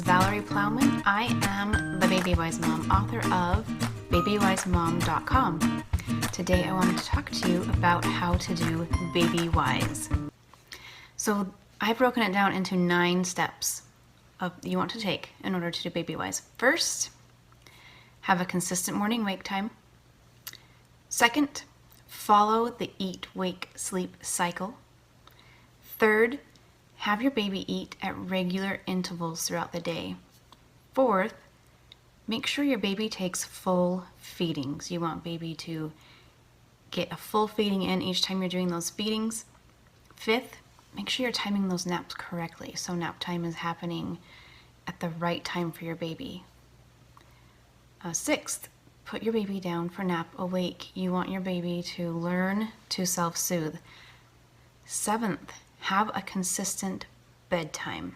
is Valerie Plowman. I am the Babywise Mom, author of BabyWiseMom.com. Today I wanted to talk to you about how to do Babywise. So I've broken it down into 9 steps you want to take in order to do Babywise. First, have a consistent morning wake time. Second, follow the eat, wake, sleep cycle. Third, have your baby eat at regular intervals throughout the day. Fourth, make sure your baby takes full feedings. You want baby to get a full feeding in each time you're doing those feedings. Fifth, make sure you're timing those naps correctly, so nap time is happening at the right time for your baby. Sixth, put your baby down for nap awake. You want your baby to learn to self-soothe. Seventh, have a consistent bedtime.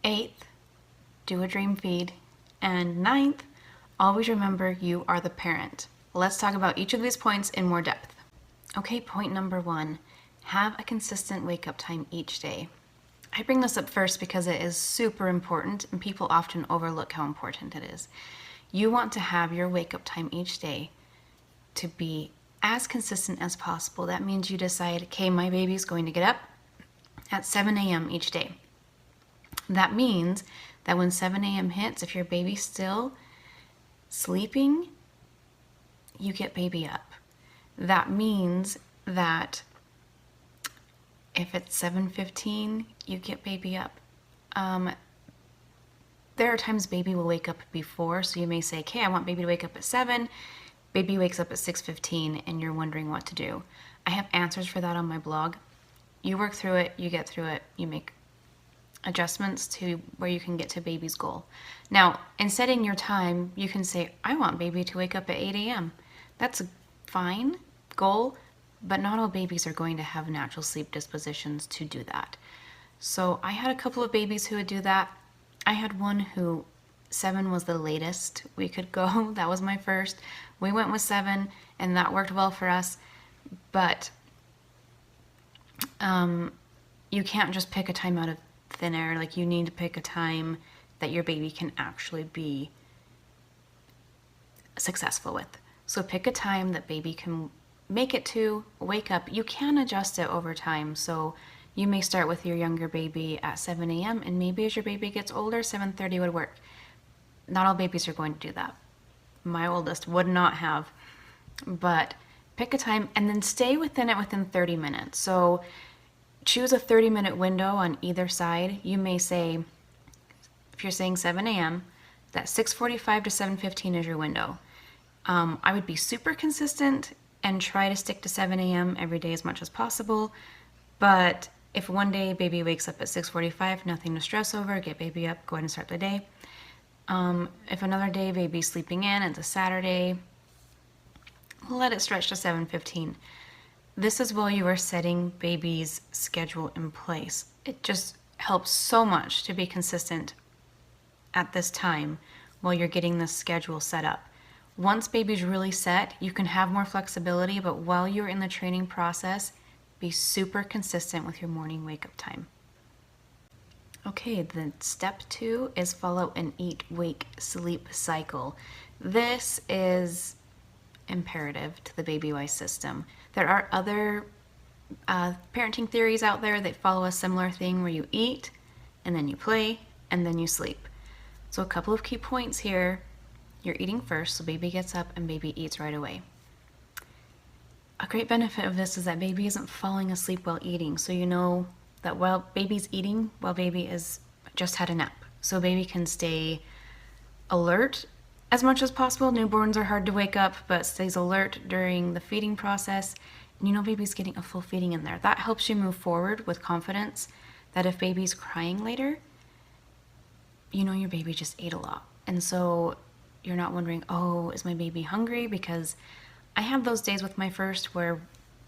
Eighth, do a dream feed. And ninth, always remember you are the parent. Let's talk about each of these points in more depth. Okay, point number 1, have a consistent wake-up time each day. I bring this up first because it is super important and people often overlook how important it is. You want to have your wake-up time each day to be as consistent as possible. That means you decide, okay, my baby's going to get up at 7 a.m. each day. That means that when 7 a.m. hits, if your baby's still sleeping, you get baby up. That means that if it's 7:15, you get baby up. There are times baby will wake up before, so you may say, okay, I want baby to wake up at 7. Baby wakes up at 6:15 and you're wondering what to do. I have answers for that on my blog. You work through it, you get through it, you make adjustments to where you can get to baby's goal. Now, in setting your time, you can say, I want baby to wake up at 8 a.m. That's a fine goal, but not all babies are going to have natural sleep dispositions to do that. So I had a couple of babies who would do that. I had one who 7 was the latest we could go. That was my first. We went with 7 and that worked well for us. But you can't just pick a time out of thin air. Like, you need to pick a time that your baby can actually be successful with. So pick a time that baby can make it to, wake up. You can adjust it over time. So you may start with your younger baby at 7 a.m. and maybe as your baby gets older, 7:30 would work. Not all babies are going to do that. My oldest would not have. But pick a time and then stay within it within 30 minutes. So choose a 30-minute window on either side. You may say, if you're saying 7 a.m., that 6:45 to 7:15 is your window. I would be super consistent and try to stick to 7 a.m. every day as much as possible. But if one day baby wakes up at 6:45, nothing to stress over, get baby up, go ahead and start the day. If another day baby's sleeping in, it's a Saturday, let it stretch to 7:15. This is while you are setting baby's schedule in place. It just helps so much to be consistent at this time while you're getting this schedule set up. Once baby's really set, you can have more flexibility, but while you're in the training process, be super consistent with your morning wake-up time. Okay, then step 2 is follow an eat, wake, sleep cycle. This is imperative to the Babywise system. There are other parenting theories out there that follow a similar thing where you eat, and then you play, and then you sleep. So a couple of key points here. You're eating first, so baby gets up and baby eats right away. A great benefit of this is that baby isn't falling asleep while eating, so you know that while baby's eating, while baby is just had a nap. So baby can stay alert as much as possible. Newborns are hard to wake up, but stays alert during the feeding process. And you know baby's getting a full feeding in there. That helps you move forward with confidence that if baby's crying later, you know your baby just ate a lot. And so you're not wondering, oh, is my baby hungry? Because I have those days with my first where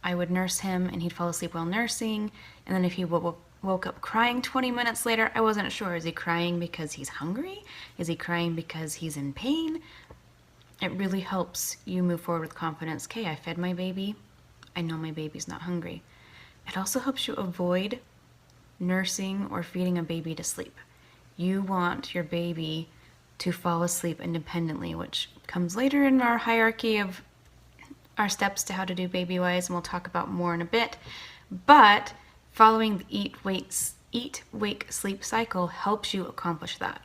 I would nurse him and he'd fall asleep while nursing. And then if he woke up crying 20 minutes later, I wasn't sure. Is he crying because he's hungry? Is he crying because he's in pain? It really helps you move forward with confidence. Okay, I fed my baby. I know my baby's not hungry. It also helps you avoid nursing or feeding a baby to sleep. You want your baby to fall asleep independently, which comes later in our hierarchy of our steps to how to do Babywise, and we'll talk about more in a bit. But following the eat, wake, sleep cycle helps you accomplish that.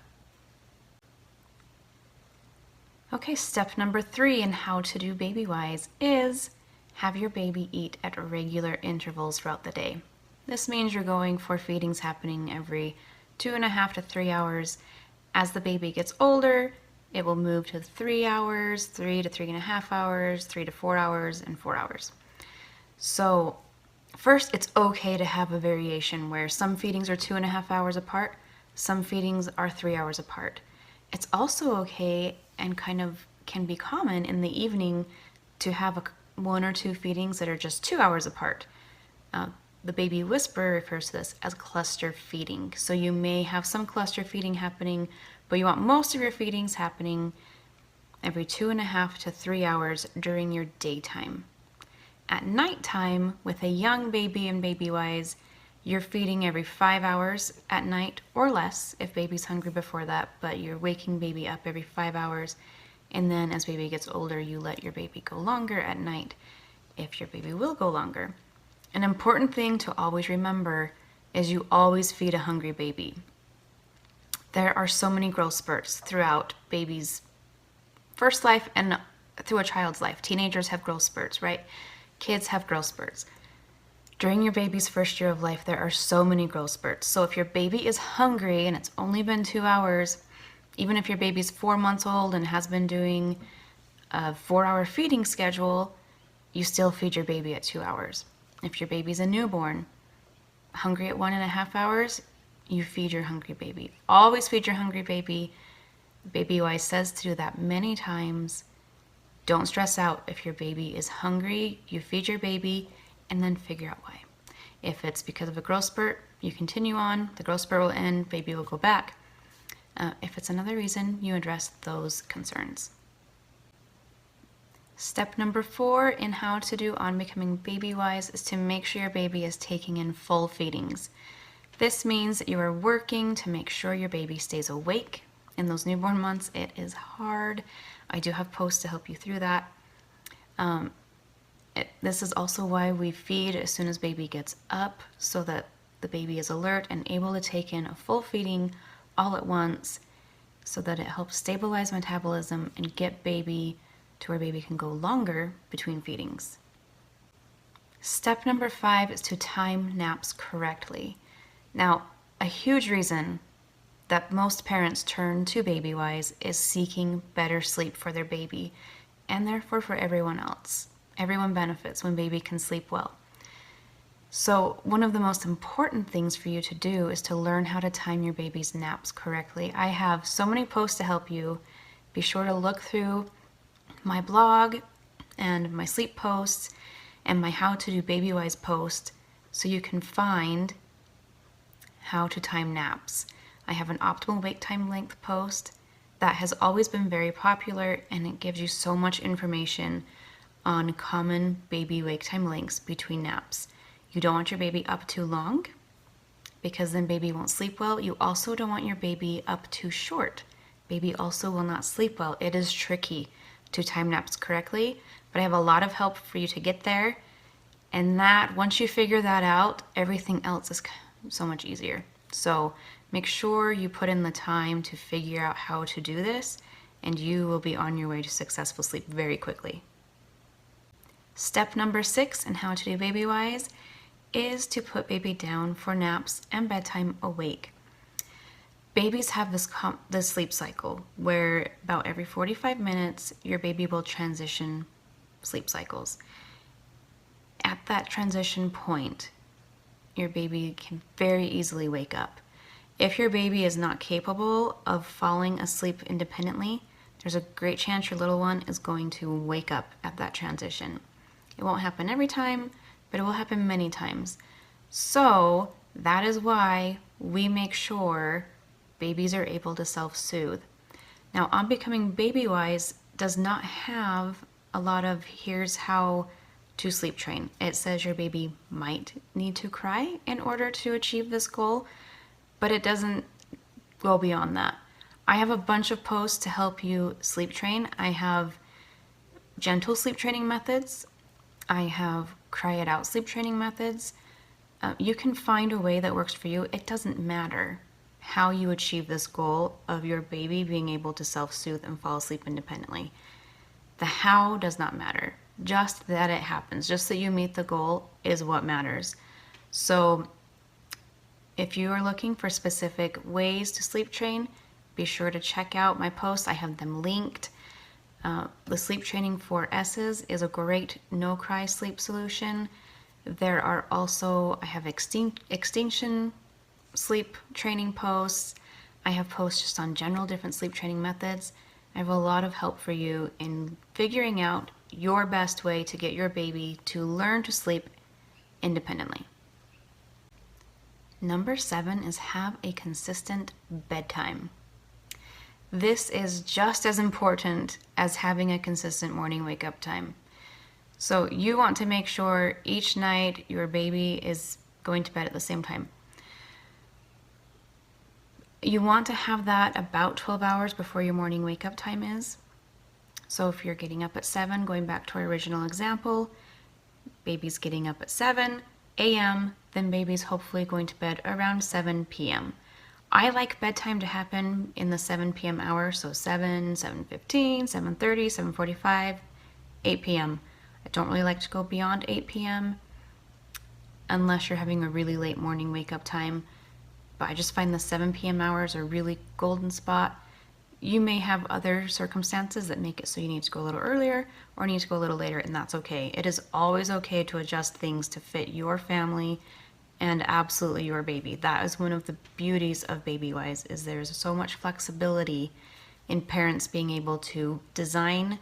Okay, step number 3 in how to do Babywise is have your baby eat at regular intervals throughout the day. This means you're going for feedings happening every 2.5 to 3 hours. As the baby gets older, it will move to 3 hours, 3 to 3.5 hours, 3 to 4 hours, and 4 hours. So first, it's okay to have a variation where some feedings are 2.5 hours apart, some feedings are 3 hours apart. It's also okay and kind of can be common in the evening to have 1 or 2 feedings that are just 2 hours apart. The baby whisperer refers to this as cluster feeding. So you may have some cluster feeding happening, but you want most of your feedings happening every 2.5 to 3 hours during your daytime. At nighttime, with a young baby in Babywise, you're feeding every 5 hours at night or less if baby's hungry before that, but you're waking baby up every 5 hours. And then as baby gets older, you let your baby go longer at night if your baby will go longer. An important thing to always remember is you always feed a hungry baby. There are so many growth spurts throughout baby's first life and through a child's life. Teenagers have growth spurts, right? Kids have growth spurts. During your baby's first year of life, there are so many growth spurts. So if your baby is hungry and it's only been 2 hours, even if your baby's 4 months old and has been doing a 4-hour feeding schedule, you still feed your baby at 2 hours. If your baby's a newborn, hungry at 1.5 hours, you feed your hungry baby. Always feed your hungry baby. Babywise says to do that many times. Don't stress out if your baby is hungry. You feed your baby and then figure out why. If it's because of a growth spurt, you continue on. The growth spurt will end. Baby will go back. If it's another reason, you address those concerns. Step number 4 in how to do on becoming Babywise is to make sure your baby is taking in full feedings. This means that you are working to make sure your baby stays awake. In those newborn months, it is hard. I do have posts to help you through that. This is also why we feed as soon as baby gets up, so that the baby is alert and able to take in a full feeding all at once, so that it helps stabilize metabolism and get baby to where baby can go longer between feedings. Step number 5 is to time naps correctly. Now, a huge reason that most parents turn to Babywise is seeking better sleep for their baby, and therefore for everyone else. Everyone benefits when baby can sleep well. So one of the most important things for you to do is to learn how to time your baby's naps correctly. I have so many posts to help you. Be sure to look through my blog and my sleep posts and my how to do Babywise post so you can find how to time naps. I have an optimal wake time length post that has always been very popular, and it gives you so much information on common baby wake time lengths between naps. You don't want your baby up too long because then baby won't sleep well. You also don't want your baby up too short. Baby also will not sleep well. It is tricky to time naps correctly, but I have a lot of help for you to get there. And that, once you figure that out, everything else is so much easier. So make sure you put in the time to figure out how to do this, and you will be on your way to successful sleep very quickly. Step number 6 in how to do Babywise is to put baby down for naps and bedtime awake. Babies have this sleep cycle where about every 45 minutes your baby will transition sleep cycles. At that transition point, your baby can very easily wake up. If your baby is not capable of falling asleep independently, there's a great chance your little one is going to wake up at that transition. It won't happen every time, but it will happen many times. So that is why we make sure babies are able to self-soothe. Now, On Becoming Babywise does not have a lot of here's how to sleep train. It says your baby might need to cry in order to achieve this goal, but it doesn't go beyond that. I have a bunch of posts to help you sleep train. I have gentle sleep training methods. I have cry it out sleep training methods. You can find a way that works for you. It doesn't matter how you achieve this goal of your baby being able to self-soothe and fall asleep independently. The how does not matter. Just that it happens, just that you meet the goal is what matters. So if you are looking for specific ways to sleep train, be sure to check out my posts. I have them linked. The Sleep Training for S's is a great no-cry sleep solution. There are also, I have extinction sleep training posts. I have posts just on general different sleep training methods. I have a lot of help for you in figuring out your best way to get your baby to learn to sleep independently. Number 7 is have a consistent bedtime. This is just as important as having a consistent morning wake-up time. So you want to make sure each night your baby is going to bed at the same time. You want to have that about 12 hours before your morning wake-up time is. So if you're getting up at 7, going back to our original example, baby's getting up at 7 a.m., then baby's hopefully going to bed around 7 p.m. I like bedtime to happen in the 7 p.m. hour, so 7, 7:15, 7:30, 7:45, 8 p.m. I don't really like to go beyond 8 p.m. unless you're having a really late morning wake-up time, but I just find the 7 p.m. hours a really golden spot. You may have other circumstances that make it so you need to go a little earlier or need to go a little later, and that's okay. It is always okay to adjust things to fit your family and absolutely your baby. That is one of the beauties of Babywise, is there's so much flexibility in parents being able to design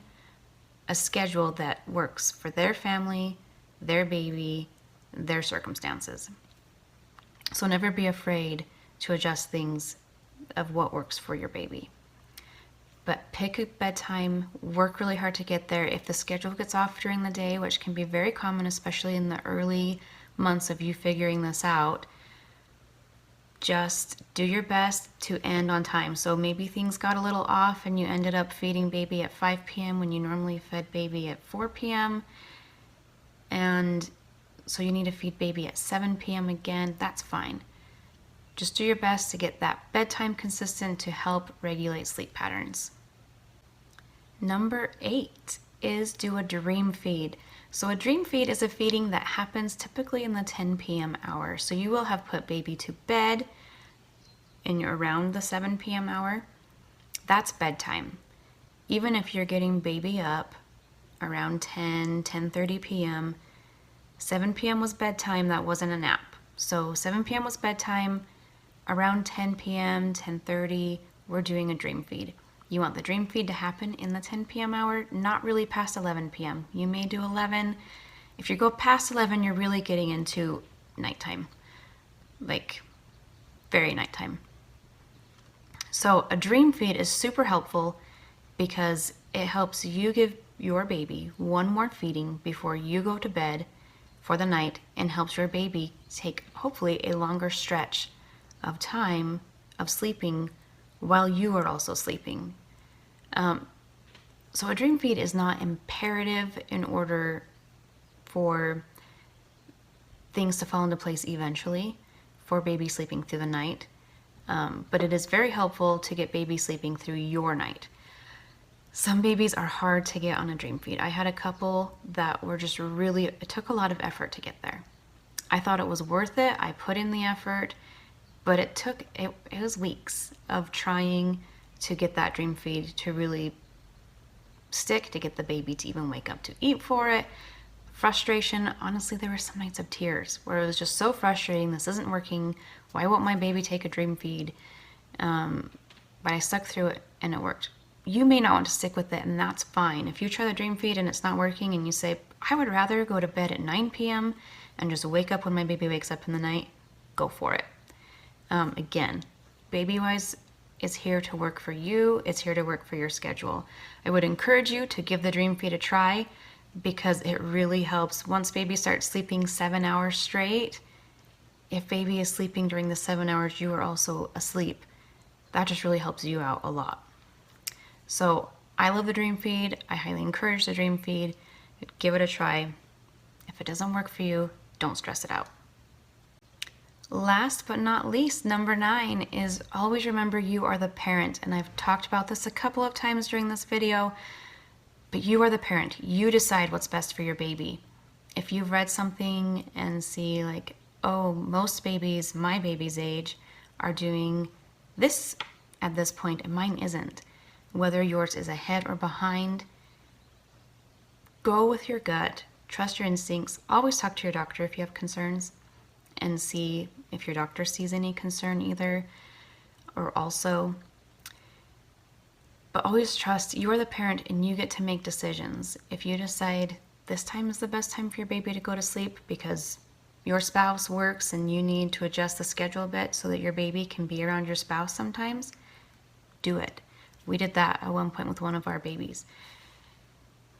a schedule that works for their family, their baby, their circumstances. So never be afraid to adjust things of what works for your baby. But pick a bedtime, work really hard to get there. If the schedule gets off during the day, which can be very common, especially in the early months of you figuring this out, just do your best to end on time. So maybe things got a little off and you ended up feeding baby at 5 p.m. when you normally fed baby at 4 p.m. And so you need to feed baby at 7 p.m. again. That's fine. Just do your best to get that bedtime consistent to help regulate sleep patterns. Number 8 is do a dream feed. So a dream feed is a feeding that happens typically in the 10 p.m. hour. So you will have put baby to bed and you're around the 7 p.m. hour. That's bedtime. Even if you're getting baby up around 10:30 p.m., 7 p.m. was bedtime, that wasn't a nap. So 7 p.m. was bedtime, around 10 p.m., 10:30, we're doing a dream feed. You want the dream feed to happen in the 10 p.m. hour, not really past 11 p.m. You may do 11. If you go past 11, you're really getting into nighttime, like very nighttime. So a dream feed is super helpful because it helps you give your baby one more feeding before you go to bed for the night and helps your baby take hopefully a longer stretch of time of sleeping while you are also sleeping. So a dream feed is not imperative in order for things to fall into place eventually for baby sleeping through the night, but it is very helpful to get baby sleeping through your night. Some babies are hard to get on a dream feed. I had a couple that were just really, it took a lot of effort to get there. I thought it was worth it. I put in the effort, but it was weeks of trying to get that dream feed to really stick, to get the baby to even wake up to eat for it. Frustration, honestly, there were some nights of tears where it was just so frustrating. This isn't working. Why won't my baby take a dream feed? But I stuck through it and it worked. You may not want to stick with it, and that's fine. If you try the dream feed and it's not working and you say, I would rather go to bed at 9 p.m. and just wake up when my baby wakes up in the night, go for it. Again, Babywise is here to work for you. It's here to work for your schedule. I would encourage you to give the dream feed a try because it really helps. Once baby starts sleeping 7 hours straight, if baby is sleeping during the 7 hours you are also asleep, that just really helps you out a lot. So I love the dream feed. I highly encourage the dream feed. Give it a try. If it doesn't work for you, don't stress it out. Last but not least, number 9 is always remember you are the parent. And I've talked about this a couple of times during this video, but you are the parent. You decide what's best for your baby. If you've read something and see like, oh, most babies my baby's age are doing this at this point and mine isn't, whether yours is ahead or behind, go with your gut, trust your instincts, always talk to your doctor if you have concerns, and see if your doctor sees any concern either or also. But always trust you are the parent and you get to make decisions. If you decide this time is the best time for your baby to go to sleep because your spouse works and you need to adjust the schedule a bit so that your baby can be around your spouse sometimes, do it. We did that at one point with one of our babies.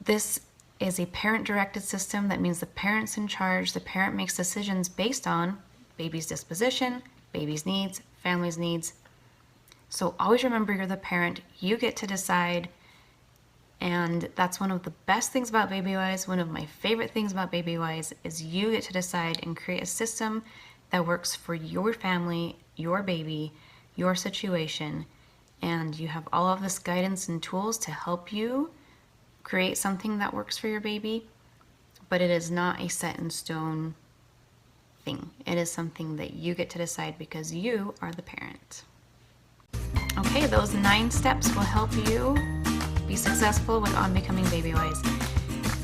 This is a parent-directed system. That means the parent's in charge. The parent makes decisions based on baby's disposition, baby's needs, family's needs. So always remember you're the parent. You get to decide. And that's one of the best things about Babywise. One of my favorite things about Babywise is you get to decide and create a system that works for your family, your baby, your situation. And you have all of this guidance and tools to help you create something that works for your baby, but it is not a set in stone thing. It is something that you get to decide because you are the parent. Okay, those 9 steps will help you be successful with On Becoming Babywise.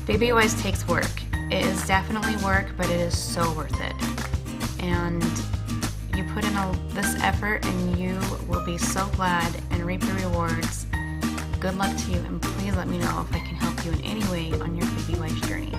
Babywise takes work. It is definitely work, but it is so worth it. And you put in this effort and you will be so glad and reap the rewards. Good luck to you, and please let me know if I can help you in any way on your Babywise journey.